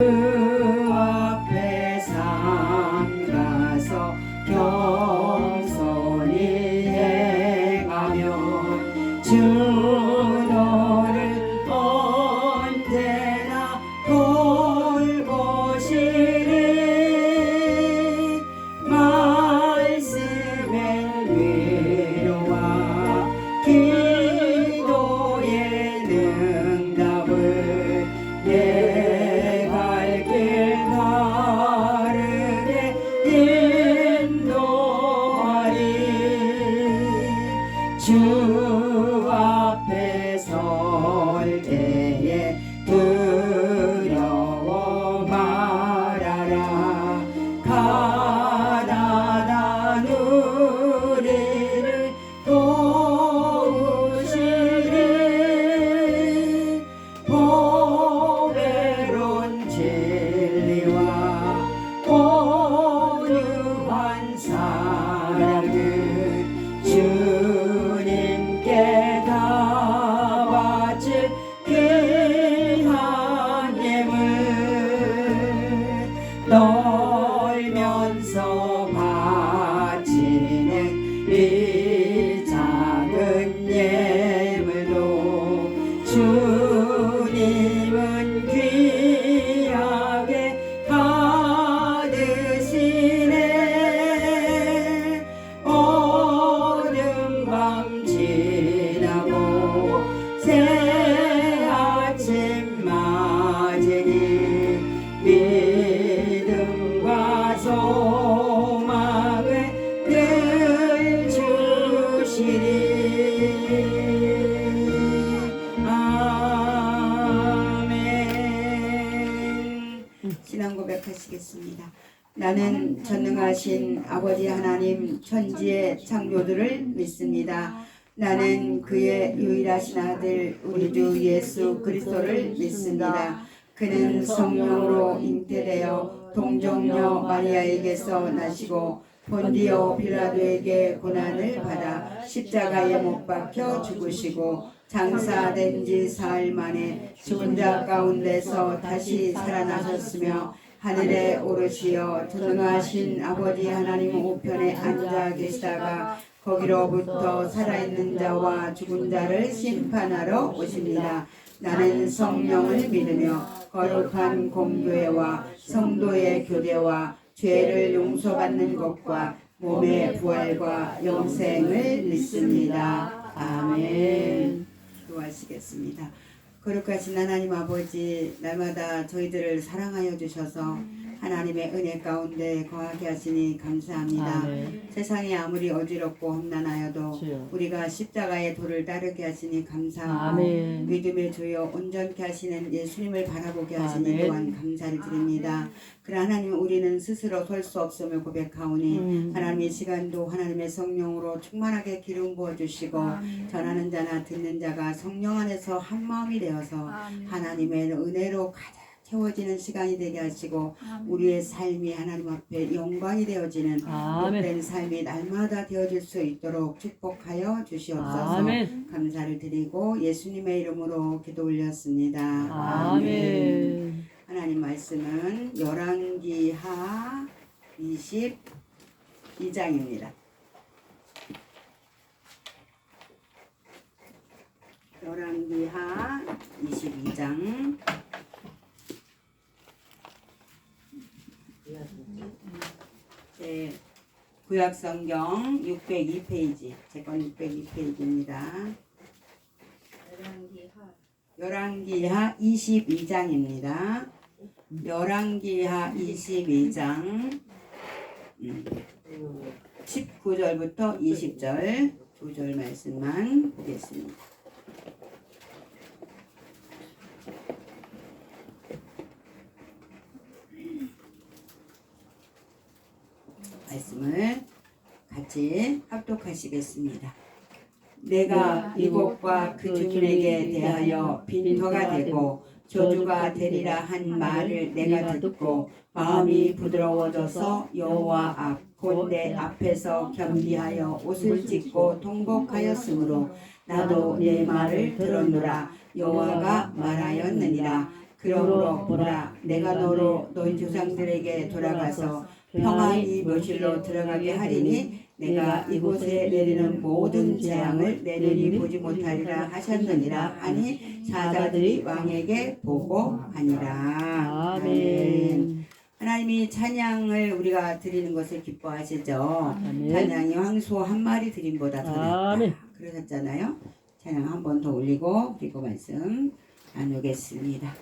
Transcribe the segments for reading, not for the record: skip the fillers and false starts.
그 앞에 삼가서 겸손히 행하면 주 너를 언제나 돌보시리. 말씀의 위로와 기도의 응답을 내 갈 길 바르게 인도하리. 주 앞에 설 때에 두려워 말아라. 가난한 우리를 도우시리. 보배로운 진리와 온유한 사랑은 주님께 다 바칠 귀한 예물. 떨면서 바치는 이 작은 예물도 주님은 귀하게 받으시네. 어둠 밤 지나고 새 아침 맞으니 믿음과 소망을 늘 주시리. 아멘. 신앙 고백하시겠습니다. 나는 전능하신 아버지 하나님 천지의 창조주를 믿습니다. 나는 그의 유일하신 아들 우리 주 예수 그리스도를 믿습니다. 그는 성령으로 잉태되어 동정녀 마리아에게서 나시고 본디오 빌라도에게 고난을 받아 십자가에 못 박혀 죽으시고 장사된 지 사흘 만에 죽은 자 가운데서 다시 살아나셨으며 하늘에 오르시어 전능하신 아버지 하나님 우편에 앉아 계시다가 거기로부터 살아있는 자와 죽은 자를 심판하러 오십니다. 나는 성령을 믿으며 거룩한 공교회와 성도의 교제와 죄를 용서받는 것과 몸의 부활과 영생을 믿습니다. 아멘. 기도하시겠습니다. 거룩하신 하나님 아버지, 날마다 저희들을 사랑하여 주셔서 하나님의 은혜 가운데 거하게 하시니 감사합니다. 아멘. 세상이 아무리 어지럽고 험난하여도 주여. 우리가 십자가의 도를 따르게 하시니 감사하고 아멘. 믿음의 주여 온전케 하시는 예수님을 바라보게 하시니 아멘. 또한 감사를 드립니다. 그러나 하나님, 우리는 스스로 설 수 없음을 고백하오니 하나님 이 시간도 하나님의 성령으로 충만하게 기름 부어주시고 전하는 자나 듣는 자가 성령 안에서 한 마음이 되어서 하나님의 은혜로 가득 채워지는 시간이 되게 하시고 우리의 삶이 하나님 앞에 영광이 되어지는 아멘. 복된 삶이 날마다 되어질 수 있도록 축복하여 주시옵소서. 아멘. 감사를 드리고 예수님의 이름으로 기도 올렸습니다. 아멘. 하나님 말씀은 열왕기하 22장입니다. 열왕기하 22장 네, 구약성경 602페이지, 제 건 602페이지입니다. 열왕기하 22장입니다. 열왕기하 22장 19절부터 20절 두 절 말씀만 보겠습니다. 말씀을 같이 합독하시겠습니다. 내가 이곳과 그 주민에게 대하여 빈터가 되고 저주가 되리라 한 말을 내가 듣고 마음이 부드러워져서 여호와 앞 곧 내 앞에서 겸비하여 옷을 찢고 통곡하였으므로 나도 내 말을 들었노라. 여호와가 말하였느니라. 그러므로 보라 내가 너로 너희 조상들에게 돌아가서 평안히 묘실로 들어가게 하리니 내가 이곳에 내리는 모든 재앙을 내 눈이 보지 못하리라 하셨느니라 하니 사자들이 왕에게 보고하니라. 아멘. 하나님이 찬양을 우리가 드리는 것을 기뻐하시죠. 아멘. 찬양이 황소 한 마리 드림보다 더 낫다 아멘. 그러셨잖아요. 찬양 한 번 더 올리고 그리고 말씀 나누겠습니다.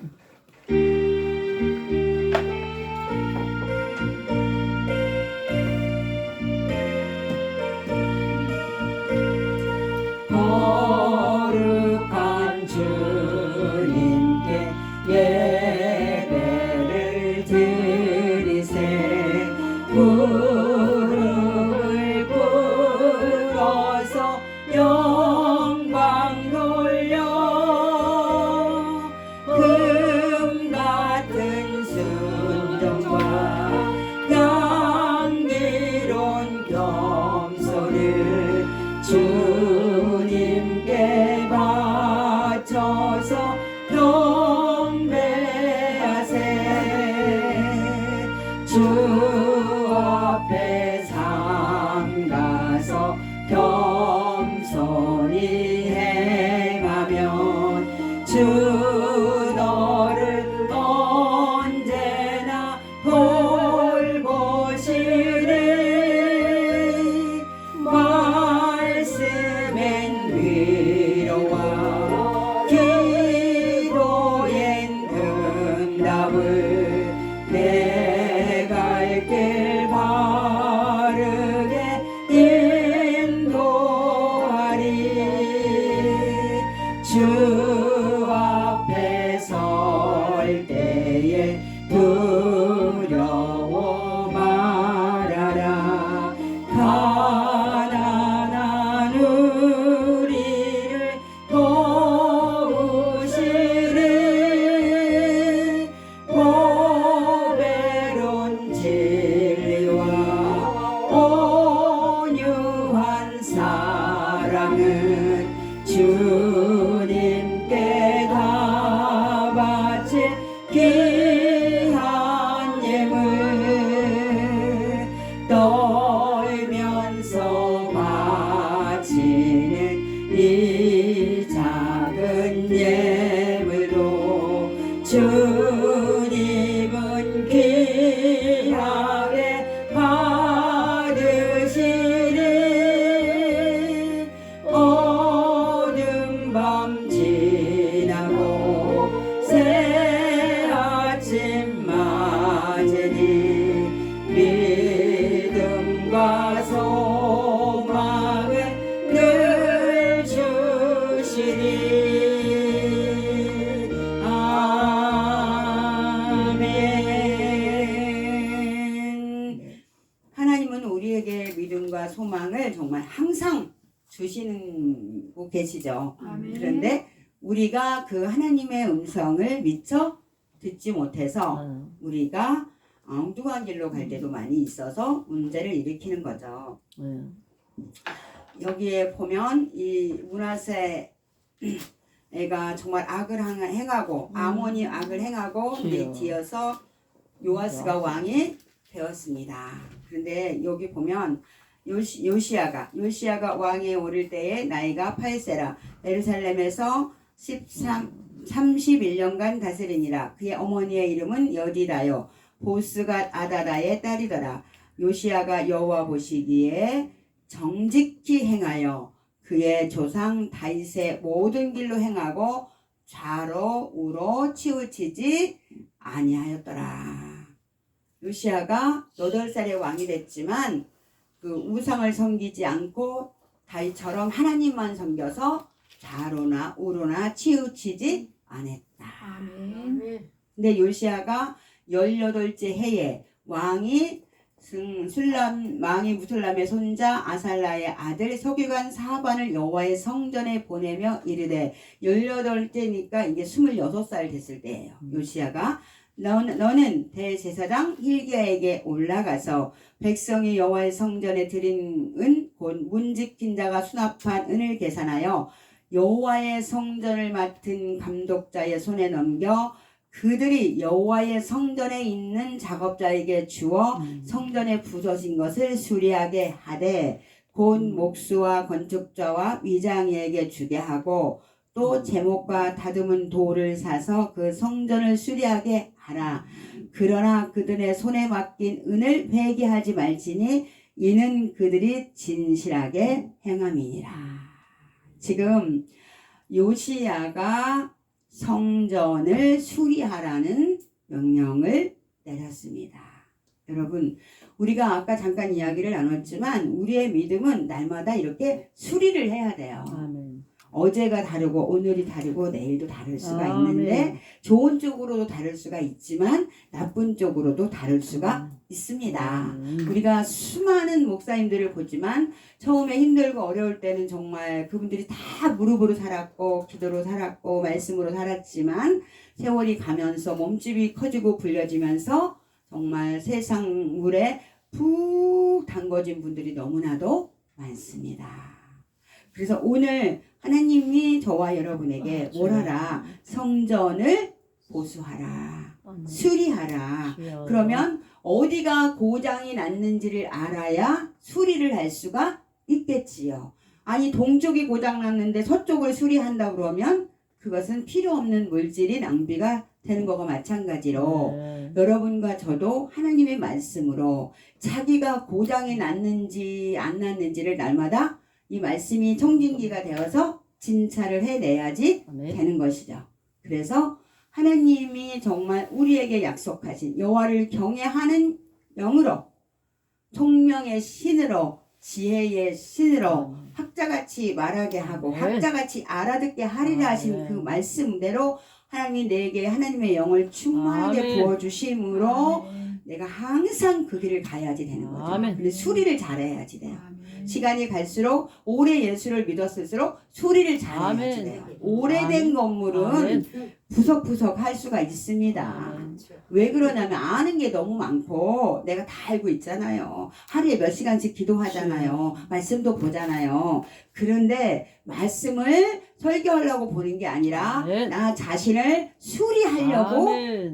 거룩한 주님께 예배를 드리세 무릎을 꿇어서 영광 돌려 금 같은 순종과 향기로운 겸손을 주님께 바쳐서 경배하세 주 앞에 삼가서 겸손히 행하면 주 너를 언제나 돌보시리 말씀엔 위로와 기도엔 응답을 내 갈 길 바르게 인도하리 주 앞에 설 때에 두려워 말아라 가난한 우리를 도우시리 보배로운 진리와 온유한 사랑은 주님께 다 바칠 귀한 예물 떨면서 바치는 이 작은 예물도 주님은 귀하게 받으시리 어둠 밤 지나고 새 아침 맞으니 믿음과 소망을 늘 주시리 아멘. 하나님은 우리에게 믿음과 소망을 정말 항상 주시고 계시죠. 그런데 우리가 그 하나님의 음성을 미처 듣지 못해서 우리가 엉뚱한 길로 갈 때도 많이 있어서 문제를 일으키는 거죠. 여기에 보면 이 문하세 애가 정말 악을 행하고 아몬이 악을 행하고 주여. 뒤어서 요아스가 왕이 되었습니다. 그런데 여기 보면 요시야가 왕에 오를 때에 나이가 8세라 예루살렘에서 31년간 다스리니라. 그의 어머니의 이름은 여디다요 보스가 아다다의 딸이더라. 요시야가 여호와 보시기에 정직히 행하여 그의 조상 다윗의 모든 길로 행하고 좌로 우로 치우치지 아니하였더라. 요시야가 8살에 왕이 됐지만 그 우상을 섬기지 않고 다윗처럼 하나님만 섬겨서 좌로나 우로나 치우치지 않았다. 아멘. 근데 요시야가 18째 해에 왕이 무술람의 손자 아살라의 아들 서기관 사반을 여호와의 성전에 보내며 이르되 18때니까 이게 26살 됐을 때예요. 요시야가 너는 대제사장 힐기야에게 올라가서 백성이 여호와의 성전에 드린 은 곧 문지킨 자가 수납한 은을 계산하여 여호와의 성전을 맡은 감독자의 손에 넘겨 그들이 여호와의 성전에 있는 작업자에게 주어 성전에 부서진 것을 수리하게 하되 곧 목수와 건축자와 위장이에게 주게 하고 또 제목과 다듬은 돌을 사서 그 성전을 수리하게 하라. 그러나 그들의 손에 맡긴 은을 회개하지 말지니 이는 그들이 진실하게 행함이니라. 지금 요시야가 성전을 수리하라는 명령을 내렸습니다. 여러분, 우리가 아까 잠깐 이야기를 나눴지만 우리의 믿음은 날마다 이렇게 수리를 해야 돼요. 아멘. 어제가 다르고 오늘이 다르고 내일도 다를 수가 아멘. 있는데 좋은 쪽으로도 다를 수가 있지만 나쁜 쪽으로도 다를 수가 있습니다. 우리가 수많은 목사님들을 보지만 처음에 힘들고 어려울 때는 정말 그분들이 다 무릎으로 살았고 기도로 살았고 말씀으로 살았지만 세월이 가면서 몸집이 커지고 불려지면서 정말 세상 물에 푹 담궈진 분들이 너무나도 많습니다. 그래서 오늘 하나님이 저와 여러분에게 뭘 하라? 성전을 보수하라. 수리하라. 그러면 어디가 고장이 났는지를 알아야 수리를 할 수가 있겠지요. 아니 동쪽이 고장 났는데 서쪽을 수리한다 그러면 그것은 필요 없는 물질이 낭비가 되는 것과 마찬가지로 여러분과 저도 하나님의 말씀으로 자기가 고장이 났는지 안 났는지를 날마다 이 말씀이 청진기가 되어서 진찰을 해내야지 되는 것이죠. 그래서 하나님이 정말 우리에게 약속하신 여호와를 경외하는 영으로 총명의 신으로 지혜의 신으로 학자같이 말하게 하고 학자같이 알아듣게 하리라 하신 그 말씀대로 하나님이 내게 하나님의 영을 충만하게 부어주심으로 내가 항상 그 길을 가야지 되는 거죠. 근데 수리를 잘해야지 돼요. 시간이 갈수록 오래 예수를 믿었을수록 수리를 잘해야지 돼요. 오래된 건물은 부석부석 할 수가 있습니다. 왜 그러냐면 아는 게 너무 많고 내가 다 알고 있잖아요. 하루에 몇 시간씩 기도하잖아요. 말씀도 보잖아요. 그런데 말씀을 설교하려고 보는 게 아니라 나 자신을 수리하려고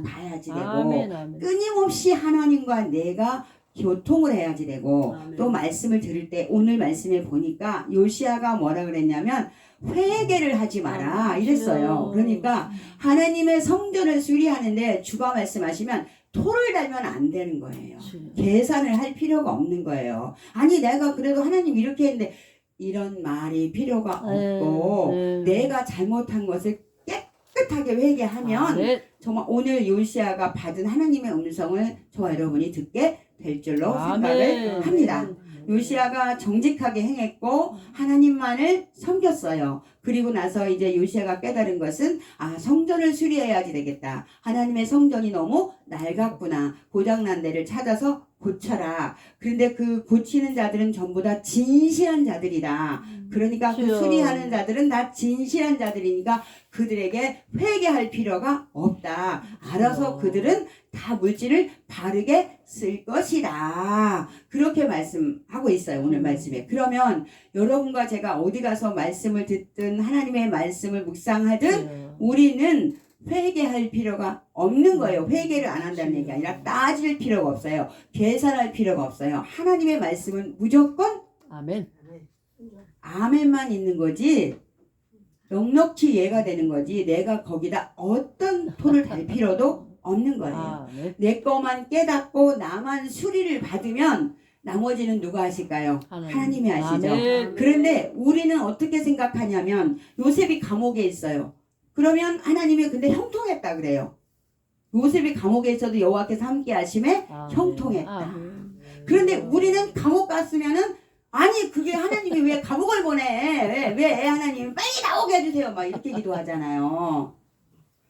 봐야지 되고 끊임없이 하나님과 내가 교통을 해야지 되고 또 말씀을 들을 때 오늘 말씀에 보니까 요시야가 뭐라 그랬냐면 회개를 하지 마라 이랬어요. 그러니까 하나님의 성전을 수리하는데 주가 말씀하시면 토를 달면 안 되는 거예요. 계산을 할 필요가 없는 거예요. 아니 내가 그래도 하나님 이렇게 했는데 이런 말이 필요가 없고 내가 잘못한 것을 깨끗하게 회개하면 정말 오늘 요시야가 받은 하나님의 음성을 저와 여러분이 듣게 될 줄로 생각을 합니다. 요시야가 정직하게 행했고 하나님만을 섬겼어요. 그리고 나서 이제 요시야가 깨달은 것은 성전을 수리해야지 되겠다. 하나님의 성전이 너무 낡았구나. 고장난 데를 찾아서 고쳐라. 그런데 그 고치는 자들은 전부 다 진실한 자들이다. 그러니까 그 수리하는 자들은 다 진실한 자들이니까 그들에게 회개할 필요가 없다. 알아서 그들은 다 물질을 바르게 쓸 것이다. 그렇게 말씀하고 있어요. 오늘 말씀에. 그러면 여러분과 제가 어디 가서 말씀을 듣든 하나님의 말씀을 묵상하든 우리는 회개할 필요가 없는 거예요. 회개를 안 한다는 얘기 아니라 따질 필요가 없어요. 계산할 필요가 없어요. 하나님의 말씀은 무조건 아멘만 있는 거지 넉넉히 예가 되는 거지 내가 거기다 어떤 토를 달 필요도 없는 거예요. 내 거만 깨닫고 나만 수리를 받으면 나머지는 누가 하실까요? 하나님이 하시죠. 그런데 우리는 어떻게 생각하냐면 요셉이 감옥에 있어요. 그러면 하나님이 근데 형통했다 그래요. 요셉이 감옥에 있어도 여호와께서 함께 하심에 형통했다. 그런데 우리는 감옥 갔으면은 아니 그게 하나님이 왜 감옥을 보내? 왜 하나님이 빨리 나오게 해주세요. 막 이렇게 기도하잖아요.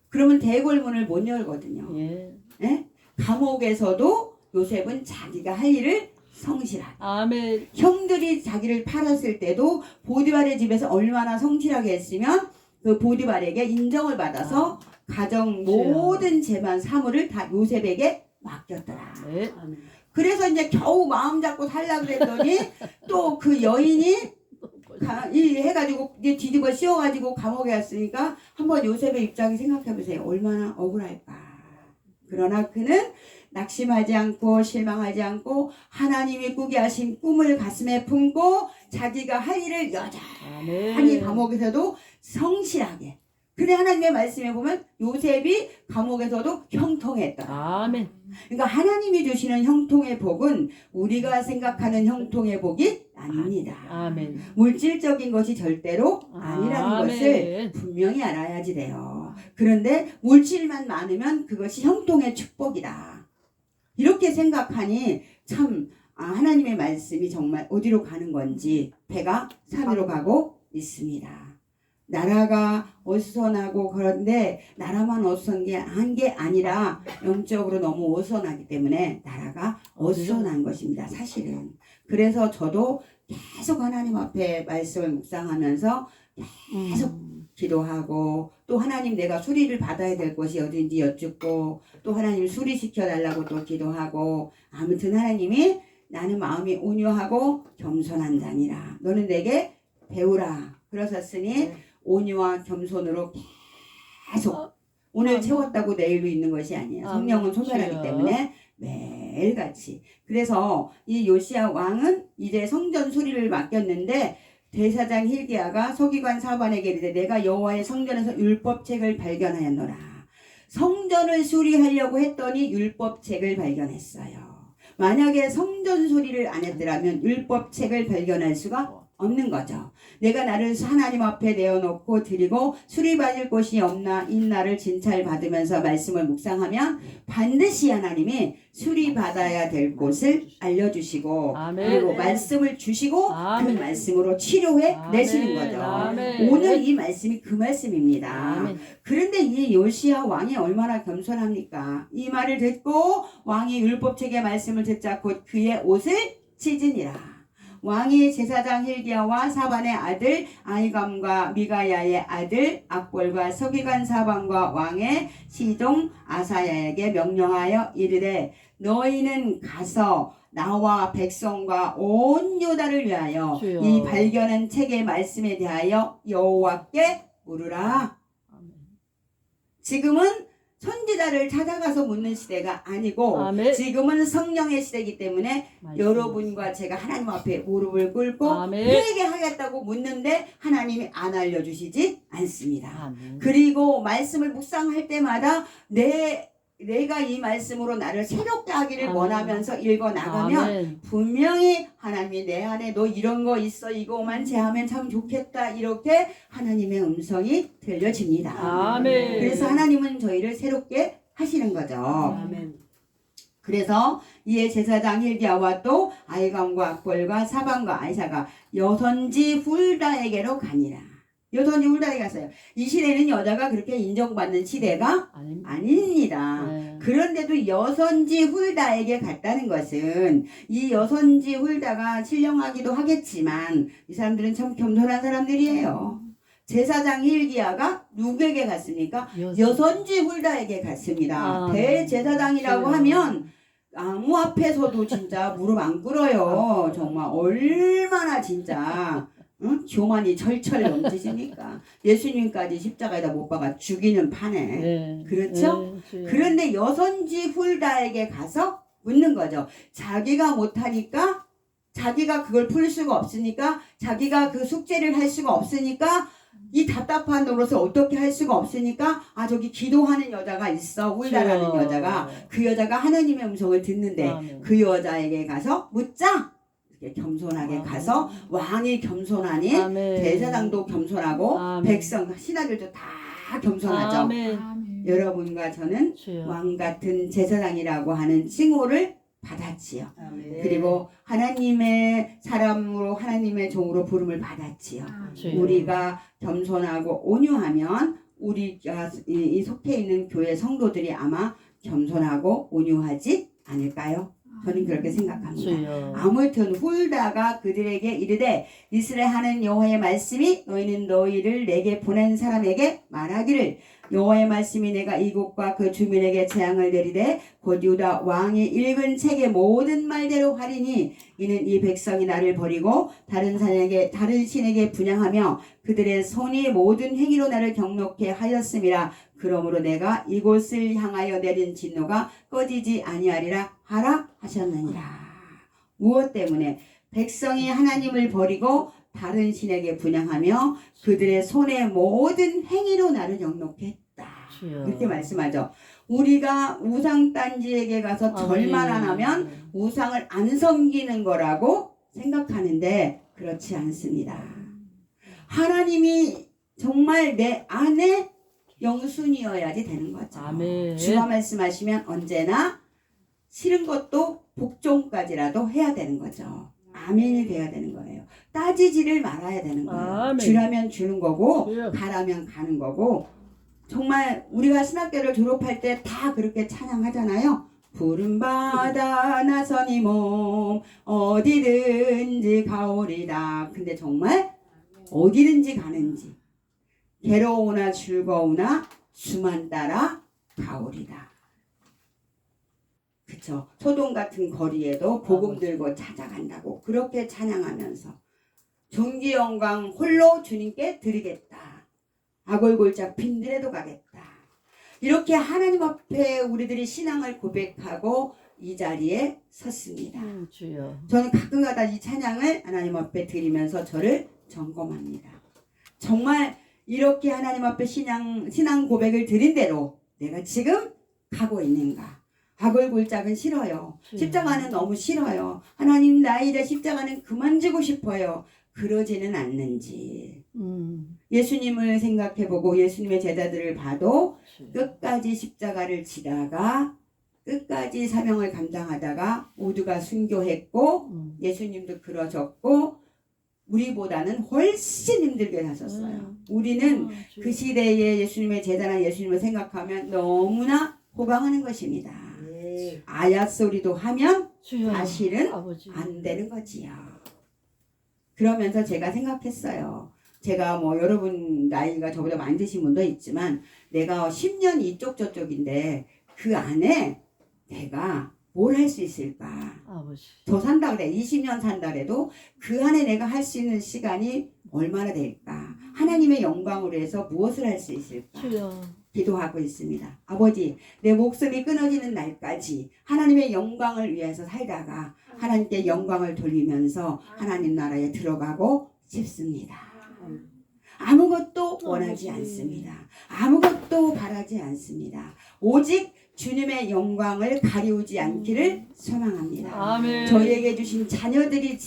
그러면 대궐문을 못 열거든요. 예? 감옥에서도 요셉은 자기가 할 일을 성실하게. 형들이 자기를 팔았을 때도 보디발의 집에서 얼마나 성실하게 했으면 그 보디발에게 인정을 받아서 가정 모든 재만 사물을 다 요셉에게 맡겼더라. 그래서 이제 겨우 마음 잡고 살라 그랬더니 또 그 여인이 해가지고 이제 뒤집어 씌워가지고 감옥에 갔으니까 한번 요셉의 입장이 생각해보세요. 얼마나 억울할까. 그러나 그는 낙심하지 않고 실망하지 않고 하나님이 꾸게 하신 꿈을 가슴에 품고 자기가 할 일을 여전히 아멘. 감옥에서도 성실하게. 그래 하나님의 말씀에 보면 요셉이 감옥에서도 형통했더라. 아멘. 그러니까 하나님이 주시는 형통의 복은 우리가 생각하는 형통의 복이 아닙니다. 아멘. 물질적인 것이 절대로 아니라는 아멘. 것을 분명히 알아야지 돼요. 그런데 물질만 많으면 그것이 형통의 축복이다. 이렇게 생각하니 참 하나님의 말씀이 정말 어디로 가는 건지 배가 산으로 가고 있습니다. 나라가 어수선하고 그런데 나라만 어수선한 게 아니라 영적으로 너무 어수선하기 때문에 나라가 어수선한 것입니다. 사실은. 그래서 저도 계속 하나님 앞에 말씀을 묵상하면서 계속 기도하고 또 하나님 내가 수리를 받아야 될 것이 어딘지 여쭙고 또 하나님 수리시켜 달라고 또 기도하고 아무튼 하나님이 나는 마음이 온유하고 겸손한 자니라 너는 내게 배우라 그러셨으니 온유와 겸손으로 계속 오늘 채웠다고 내일도 있는 것이 아니에요. 성령은 소멸하기 때문에 매일같이. 그래서 이 요시야 왕은 이제 성전 수리를 맡겼는데 대사장 hil기야가 서기관 사반에게 이르되 내가 여호와의 성전에서 율법책을 발견하였노라. 성전을 수리하려고 했더니 율법책을 발견했어요. 만약에 성전 수리를 안 했더라면 율법책을 발견할 수가 없는 거죠. 내가 나를 하나님 앞에 내어놓고 드리고 수리받을 곳이 없나 인나를 진찰받으면서 말씀을 묵상하면 반드시 하나님이 수리받아야 될 곳을 알려주시고 아멘. 그리고 말씀을 주시고 아멘. 그 말씀으로 치료해 내시는 거죠. 아멘. 오늘 이 말씀이 그 말씀입니다. 아멘. 그런데 이 요시야 왕이 얼마나 겸손합니까? 이 말을 듣고 왕이 율법책의 말씀을 듣자 곧 그의 옷을 찢으니라. 왕이 제사장 hil기야와 사반의 아들 아히감과 미가야의 아들 악볼과 서기관 사반과 왕의 시종 아사야에게 명령하여 이르되 너희는 가서 나와 백성과 온 유다를 위하여 주여. 이 발견한 책의 말씀에 대하여 여호와께 물으라. 지금은 선지자를 찾아가서 묻는 시대가 아니고 아멘. 지금은 성령의 시대이기 때문에 말씀. 여러분과 제가 하나님 앞에 무릎을 꿇고 아멘. 회개하겠다고 묻는데 하나님이 안 알려주시지 않습니다. 아멘. 그리고 말씀을 묵상할 때마다 내가 이 말씀으로 나를 새롭게 하기를 아멘. 원하면서 읽어 나가면 아멘. 분명히 하나님이 내 안에 너 이런 거 있어 이거만 제하면 참 좋겠다 이렇게 하나님의 음성이 들려집니다. 아멘. 그래서 하나님은 저희를 새롭게 하시는 거죠. 아멘. 그래서 이에 제사장 hil기야와 또 아히감과 악볼과 사반과 아이사가 여선지 훌다에게로 가니라. 여선지 훌다에 갔어요. 이 시대는 여자가 그렇게 인정받는 시대가 아닙니다. 네. 그런데도 여선지 훌다에게 갔다는 것은 이 여선지 훌다가 신령하기도 하겠지만 이 사람들은 참 겸손한 사람들이에요. 제사장 hil기야가 누구에게 갔습니까? 여선지 훌다에게 갔습니다. 대제사장이라고 하면 아무 앞에서도 진짜 무릎 안 꿇어요. 정말 얼마나 진짜 교만이 철철 넘치십니까? 예수님까지 십자가에다 못 박아 죽이는 판에. 네. 그렇죠? 네. 그런데 여선지 훌다에게 가서 묻는 거죠. 자기가 못하니까 자기가 그걸 풀 수가 없으니까 자기가 그 숙제를 할 수가 없으니까 이 답답한 노릇을 어떻게 할 수가 없으니까 저기 기도하는 여자가 있어 훌다라는 주여. 여자가 그 여자가 하나님의 음성을 듣는데 아멘. 그 여자에게 가서 묻자 이렇게 겸손하게 아멘. 가서 왕이 겸손하니 아멘. 대사장도 겸손하고 아멘. 백성 신하들도 다 겸손하죠. 아멘. 여러분과 저는 주여. 왕 같은 제사장이라고 하는 칭호를 받았지요. 그리고 하나님의 사람으로 하나님의 종으로 부름을 받았지요. 주여. 우리가 겸손하고 온유하면 우리가 이 속해 있는 교회 성도들이 아마 겸손하고 온유하지 않을까요? 저는 그렇게 생각합니다. 주여. 아무튼 훌다가 그들에게 이르되 이스라엘 하는 여호와의 말씀이 너희는 너희를 내게 보낸 사람에게 말하기를 여호와의 말씀이 내가 이곳과 그 주민에게 재앙을 내리되 곧 유다 왕이 읽은 책의 모든 말대로 하리니 이는 이 백성이 나를 버리고 다른 신에게 분향하며 그들의 손이 모든 행위로 나를 경록해 하였음이라 그러므로 내가 이곳을 향하여 내린 진노가 꺼지지 아니하리라 하라 하셨느니라. 무엇 때문에? 백성이 하나님을 버리고 다른 신에게 분향하며 그들의 손의 모든 행위로 나를 영롭게 했다. 주여. 이렇게 말씀하죠. 우리가 우상단지에게 가서 절만 안 하면 우상을 안 섬기는 거라고 생각하는데 그렇지 않습니다. 하나님이 정말 내 안에 영순이어야지 되는 거죠. 아멘. 주가 말씀하시면 언제나 싫은 것도 복종까지라도 해야 되는 거죠. 아멘이 돼야 되는 거예요. 따지지를 말아야 되는 거예요. 아멘. 주라면 주는 거고 주여. 가라면 가는 거고. 정말 우리가 신학교를 졸업할 때 다 그렇게 찬양하잖아요. 푸른 바다 나선이 몸 어디든지 가오리다. 근데 정말 어디든지 가는지 괴로우나 즐거우나 주만 따라 가오리다. 그쵸? 소돔 같은 거리에도 복음 들고 찾아간다고 그렇게 찬양하면서 존귀 영광 홀로 주님께 드리겠다. 아골골짝 빈들에도 가겠다. 이렇게 하나님 앞에 우리들이 신앙을 고백하고 이 자리에 섰습니다. 주여. 저는 가끔가다 이 찬양을 하나님 앞에 드리면서 저를 점검합니다. 정말 이렇게 하나님 앞에 신앙 고백을 드린 대로 내가 지금 가고 있는가? 아골골짝은 싫어요. 십자가는 너무 싫어요. 하나님 나 이제 십자가는 그만 지고 싶어요. 그러지는 않는지. 예수님을 생각해보고 예수님의 제자들을 봐도 끝까지 십자가를 지다가 끝까지 사명을 감당하다가 모두가 순교했고 예수님도 그러셨고 우리보다는 훨씬 힘들게 사셨어요. 우리는 그 시대에 예수님의 제자나 예수님을 생각하면 너무나 호강하는 것입니다. 아야 소리도 하면 사실은 안 되는 거지요. 그러면서 제가 생각했어요. 제가 뭐 여러분 나이가 저보다 많이 드신 분도 있지만 내가 10년 이쪽 저쪽인데 그 안에 내가 뭘 할 수 있을까? 더 산다 그래. 20년 산다 그래도 그 안에 내가 할 수 있는 시간이 얼마나 될까? 하나님의 영광으로 해서 무엇을 할 수 있을까? 기도하고 있습니다. 아버지, 내 목숨이 끊어지는 날까지 하나님의 영광을 위해서 살다가 하나님께 영광을 돌리면서 하나님 나라에 들어가고 싶습니다. 아무것도 원하지 않습니다. 아무것도 바라지 않습니다. 오직 주님의 영광을 가리우지 않기를 소망합니다. 아멘. 저희에게 주신 자녀들이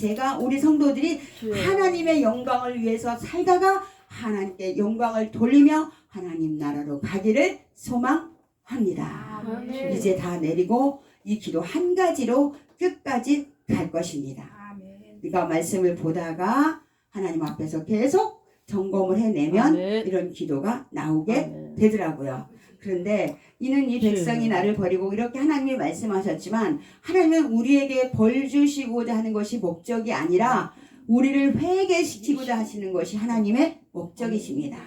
우리 성도들이 하나님의 영광을 위해서 살다가 하나님께 영광을 돌리며 하나님 나라로 가기를 소망합니다. 아멘. 이제 다 내리고 이 기도 한 가지로 끝까지 갈 것입니다. 우리가 말씀을 보다가 하나님 앞에서 계속 점검을 해내면 아멘. 이런 기도가 나오게 아멘. 되더라고요. 그런데 이는 이 백성이 나를 버리고 이렇게 하나님이 말씀하셨지만 하나님은 우리에게 벌 주시고자 하는 것이 목적이 아니라 우리를 회개시키고자 하시는 것이 하나님의 목적이십니다.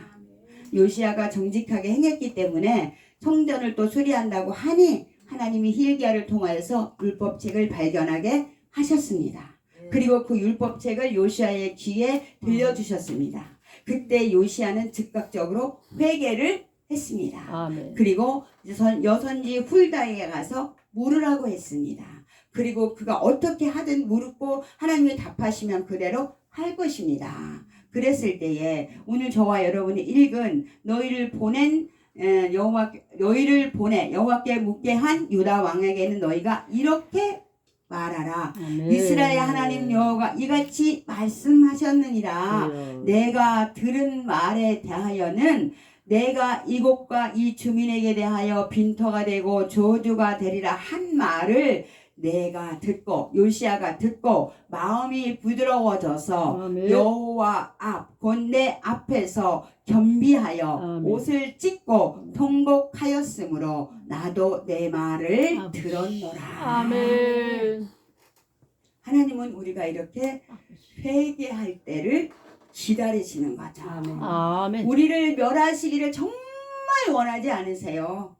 요시야가 정직하게 행했기 때문에 성전을 또 수리한다고 하니 하나님이 hil기야를 통하여서 율법책을 발견하게 하셨습니다. 그리고 그 율법책을 요시야의 귀에 들려주셨습니다. 그때 요시야는 즉각적으로 회개를 했습니다. 아멘. 그리고 여선지 훌다에 가서 물으라고 했습니다. 그리고 그가 어떻게 하든 물었고 하나님이 답하시면 그대로 할 것입니다. 그랬을 때에 오늘 저와 여러분이 읽은 너희를 보내 여호와께 묻게 한 유다 왕에게는 너희가 이렇게 말하라. 아멘. 이스라엘 하나님 여호와가 이같이 말씀하셨느니라. 주여. 내가 들은 말에 대하여는 내가 이곳과 이 주민에게 대하여 빈터가 되고 저주가 되리라 한 말을 내가 듣고 요시야가 듣고 마음이 부드러워져서 아멘. 여호와 곧 내 앞에서 겸비하여 아멘. 옷을 찢고 통곡하였으므로 나도 내 말을 아버지. 들었노라. 아멘. 하나님은 우리가 이렇게 회개할 때를 기다리시는 거죠. 아멘. 우리를 멸하시기를 정말 원하지 않으세요.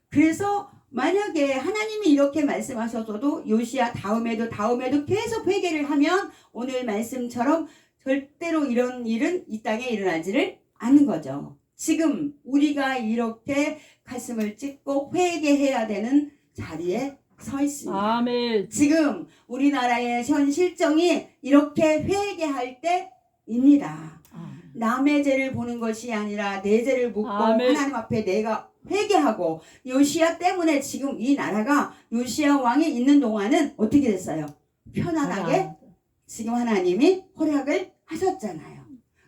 그래서 만약에 하나님이 이렇게 말씀하셔서도 요시야 다음에도 계속 회개를 하면 오늘 말씀처럼 절대로 이런 일은 이 땅에 일어나지를 않는 거죠. 지금 우리가 이렇게 가슴을 찢고 회개해야 되는 자리에 서 있습니다. 아멘. 지금 우리나라의 현 실정이 이렇게 회개할 때입니다. 남의 죄를 보는 것이 아니라 내 죄를 묻고 아멘. 하나님 앞에 내가 회개하고 요시야 때문에 지금 이 나라가 요시야 왕이 있는 동안은 어떻게 됐어요? 편안하게 지금 하나님이 허락을 하셨잖아요.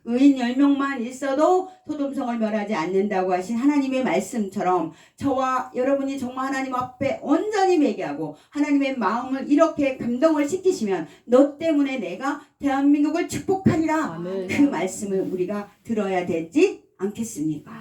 의인 10명만 있어도 소돔성을 멸하지 않는다고 하신 하나님의 말씀처럼 저와 여러분이 정말 하나님 앞에 온전히 회개하고 하나님의 마음을 이렇게 감동을 시키시면 너 때문에 내가 대한민국을 축복하리라. 아멘. 그 말씀을 우리가 들어야 되지 않겠습니까?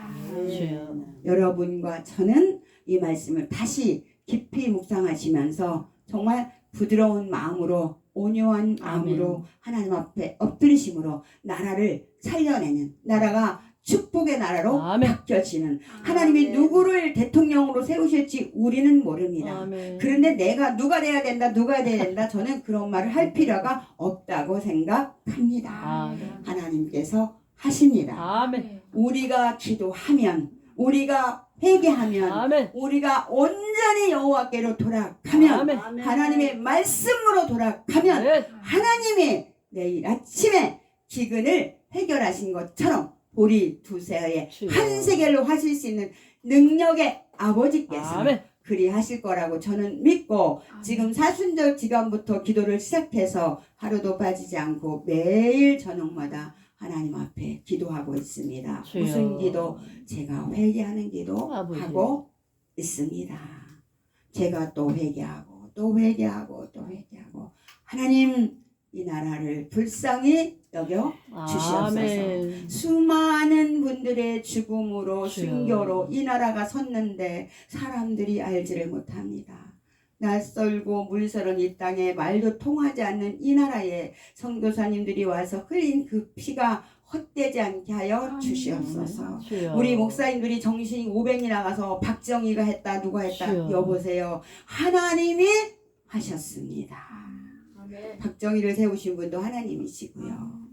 주여. 여러분과 저는 이 말씀을 다시 깊이 묵상하시면서 정말 부드러운 마음으로 온유한 마음으로 하나님 앞에 엎드리심으로 나라를 살려내는 나라가 축복의 나라로 아멘. 바뀌어지는 하나님이 누구를 대통령으로 세우실지 우리는 모릅니다. 아멘. 그런데 내가 누가 돼야 된다 저는 그런 말을 할 필요가 없다고 생각합니다. 아멘. 하나님께서 하십니다. 아멘. 우리가 기도하면 우리가 회개하면 아멘. 우리가 온전히 여호와께로 돌아가면 아멘. 하나님의 말씀으로 돌아가면 네. 하나님이 내일 아침에 기근을 해결하신 것처럼 우리 두세의 주여. 한 세겔로 하실 수 있는 능력의 아버지께서 아멘. 그리 하실 거라고 저는 믿고 지금 사순절 기간부터 기도를 시작해서 하루도 빠지지 않고 매일 저녁마다 하나님 앞에 기도하고 있습니다. 주여. 무슨 기도? 제가 회개하는 기도 아버지. 하고 있습니다. 제가 또 회개하고 또 회개하고 또 회개하고 하나님 이 나라를 불쌍히 여겨 주시옵소서. 아멘. 수많은 분들의 죽음으로 주여. 순교로 이 나라가 섰는데 사람들이 알지를 못합니다. 낯설고 물서른 이 땅에 말도 통하지 않는 이 나라에 선교사님들이 와서 흘린 그 피가 헛되지 않게 하여 주시옵소서. 주여. 우리 목사님들이 정신이 500이 나가서 박정희가 했다 누가 했다 주여. 여보세요. 하나님이 하셨습니다. 박정희를 세우신 분도 하나님이시고요.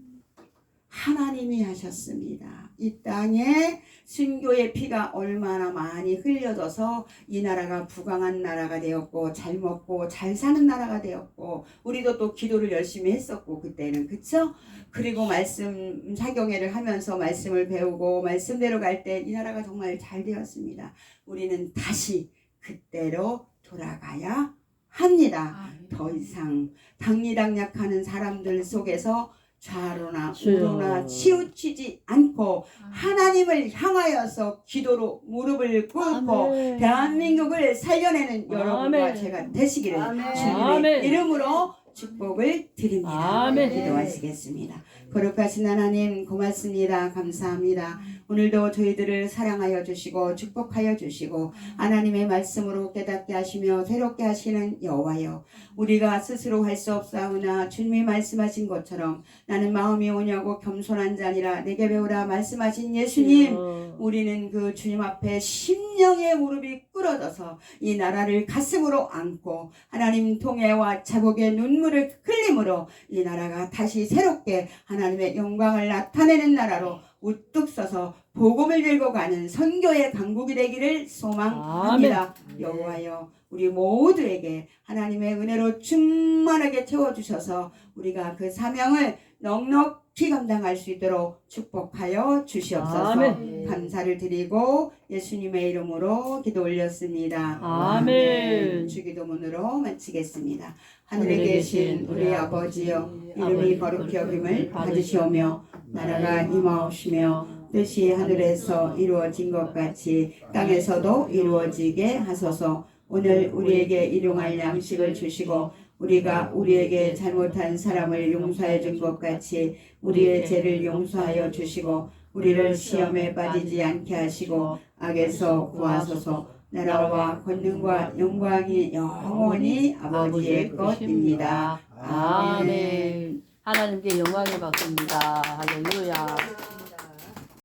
하나님이 하셨습니다. 이 땅에 순교의 피가 얼마나 많이 흘려져서 이 나라가 부강한 나라가 되었고 잘 먹고 잘 사는 나라가 되었고 우리도 또 기도를 열심히 했었고 그때는 그쵸? 그리고 말씀 사경회를 하면서 말씀을 배우고 말씀대로 갈 때 이 나라가 정말 잘 되었습니다. 우리는 다시 그때로 돌아가야 합니다. 더 이상 당리당략하는 사람들 속에서 좌로나 주여. 우로나 치우치지 않고 하나님을 향하여서 기도로 무릎을 꿇고 아멘. 대한민국을 살려내는 여러분과 아멘. 제가 되시기를 아멘. 주님의 아멘. 이름으로 축복을 드립니다. 아멘. 기도하시겠습니다. 거룩하신 하나님 고맙습니다. 감사합니다. 오늘도 저희들을 사랑하여 주시고 축복하여 주시고 하나님의 말씀으로 깨닫게 하시며 새롭게 하시는 여호와여, 우리가 스스로 할 수 없사오나 주님이 말씀하신 것처럼 나는 마음이 오냐고 겸손한 자니라 내게 배우라 말씀하신 예수님, 주여. 우리는 그 주님 앞에 심령의 무릎이 꿇어져서 이 나라를 가슴으로 안고 하나님 통해와 자국의 눈물을 흘림으로 이 나라가 다시 새롭게 하나님의 영광을 나타내는 나라로 우뚝 서서 복음을 들고 가는 선교의 강국이 되기를 소망합니다. 여호와여, 우리 모두에게 하나님의 은혜로 충만하게 채워주셔서 우리가 그 사명을 넉넉히 감당할 수 있도록 축복하여 주시옵소서. 아멘. 감사를 드리고 예수님의 이름으로 기도 올렸습니다. 아멘. 주기도문으로 마치겠습니다. 하늘에 계신 우리 아버지여, 이름이 거룩히 여김을 받으시오며 나라가 임하옵시며 뜻이 하늘에서 이루어진 것 같이 땅에서도 이루어지게 하소서. 오늘 우리에게 일용할 양식을 주시고 우리가 우리에게 잘못한 사람을 용서해 준 것 같이 우리의 죄를 용서하여 주시고 우리를 시험에 빠지지 않게 하시고 악에서 구하소서. 나라와 권능과 영광이 영원히 아버지의 것입니다. 아멘. 아멘. 하나님께 영광을 받습니다. 할렐루야.